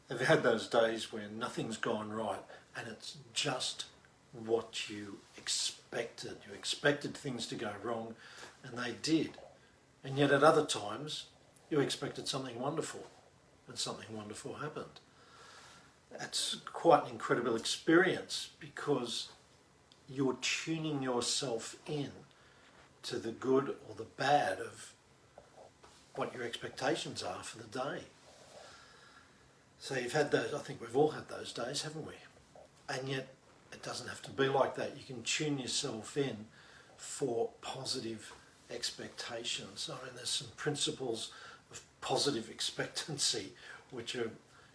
Have you had those days where nothing's gone right and it's just what you expected? You expected things to go wrong and they did. And yet at other times you expected something wonderful and something wonderful happened. That's quite an incredible experience because you're tuning yourself in to the good or the bad of what your expectations are for the day. So you've had those, I think we've all had those days, haven't we? And yet it doesn't have to be like that. You can tune yourself in for positive expectations. I mean, there's some principles of positive expectancy which are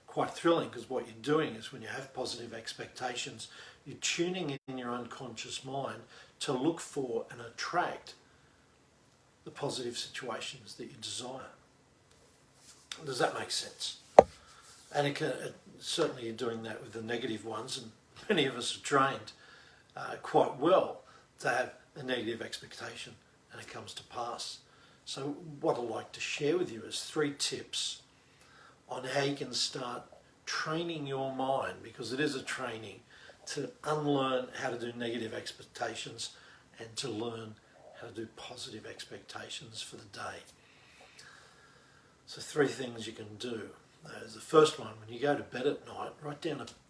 quite thrilling, because what you're doing is when you have positive expectations, you're tuning in your unconscious mind to look for and attract the positive situations that you desire. Does that make sense? And certainly you're doing that with the negative ones, and many of us are trained quite well to have a negative expectation and it comes to pass. So what I'd like to share with you is 3 tips on how you can start training your mind, because it is a training, to unlearn how to do negative expectations and to learn how to do positive expectations for the day. So 3 things you can do. The first one, when you go to bed at night,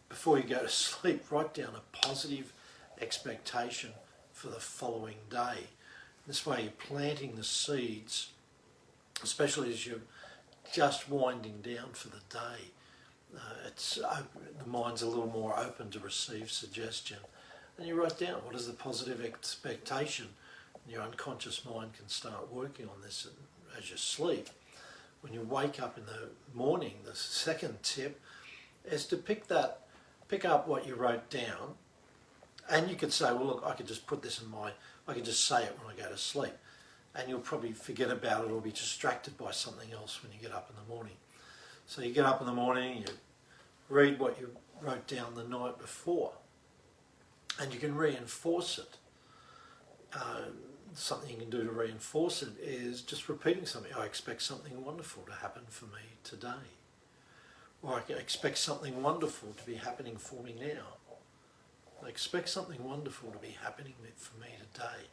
before you go to sleep, write down a positive expectation for the following day. This way you're planting the seeds, especially as you're just winding down for the day. The mind's a little more open to receive suggestion. And you write down what is the positive expectation. And your unconscious mind can start working on this as you sleep. When you wake up in the morning, the second tip is to pick up what you wrote down, and you could say, well, look, I could just put this I could just say it when I go to sleep, and you'll probably forget about it or be distracted by something else when you get up in the morning. So you get up in the morning, you read what you wrote down the night before, and you can reinforce it. Something you can do to reinforce it is just repeating something. I expect something wonderful to happen for me today. Or I expect something wonderful to be happening for me now. I expect something wonderful to be happening for me today.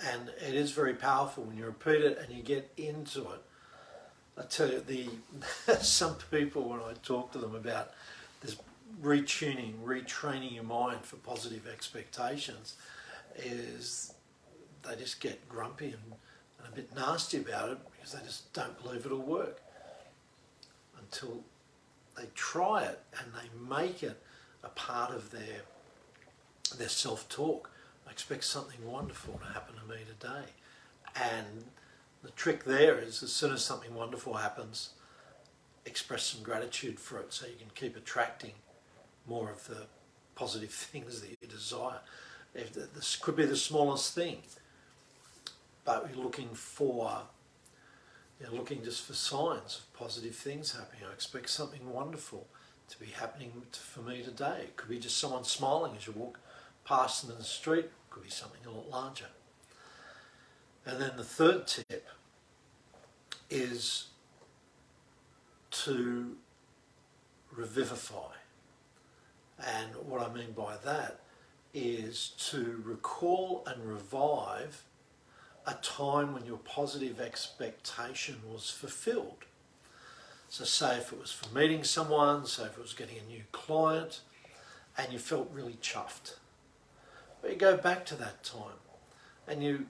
And it is very powerful when you repeat it and you get into it. I tell you, some people, when I talk to them about this retraining your mind for positive expectations, is they just get grumpy and a bit nasty about it because they just don't believe it'll work until they try it and they make it a part of their self-talk. I expect something wonderful to happen to me today. And the trick there is, as soon as something wonderful happens, express some gratitude for it so you can keep attracting more of the positive things that you desire. This could be the smallest thing, but you're looking just for signs of positive things happening. I expect something wonderful to be happening for me today. It could be just someone smiling as you walk past them in the street. It could be something a lot larger. And then the third tip is to revivify. And what I mean by that is to recall and revive a time when your positive expectation was fulfilled. So say if it was for meeting someone, say if it was getting a new client, and you felt really chuffed. But you go back to that time and you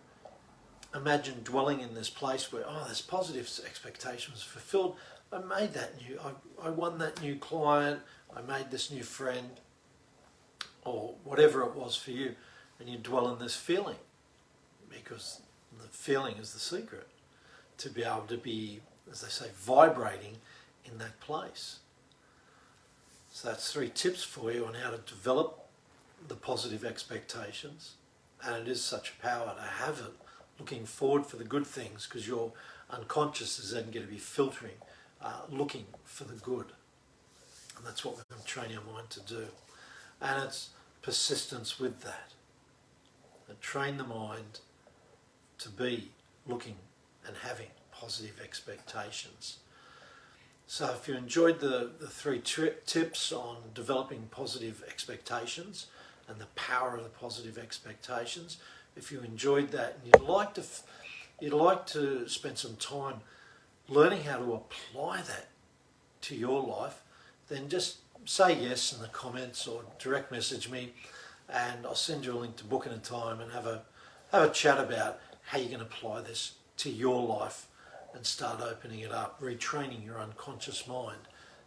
imagine dwelling in this place where, this positive expectation was fulfilled. I won that new client, I made this new friend, or whatever it was for you, and you dwell in this feeling, because the feeling is the secret to be able to be, as they say, vibrating in that place. So that's 3 tips for you on how to develop the positive expectations, and it is such a power to have it looking forward for the good things, because your unconscious is then going to be filtering, looking for the good, and that's what we're going to train our mind to do. And it's persistence with that, and train the mind to be looking and having positive expectations. So if you enjoyed the three tips on developing positive expectations and the power of the positive expectations, if you enjoyed that and you'd like to spend some time learning how to apply that to your life, then just say yes in the comments or direct message me, and I'll send you a link to book in a time and have a chat about how you can apply this to your life and start opening it up, retraining your unconscious mind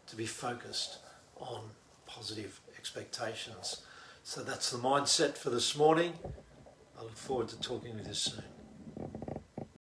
to be focused on positive expectations. So that's the mindset for this morning. I look forward to talking with you soon.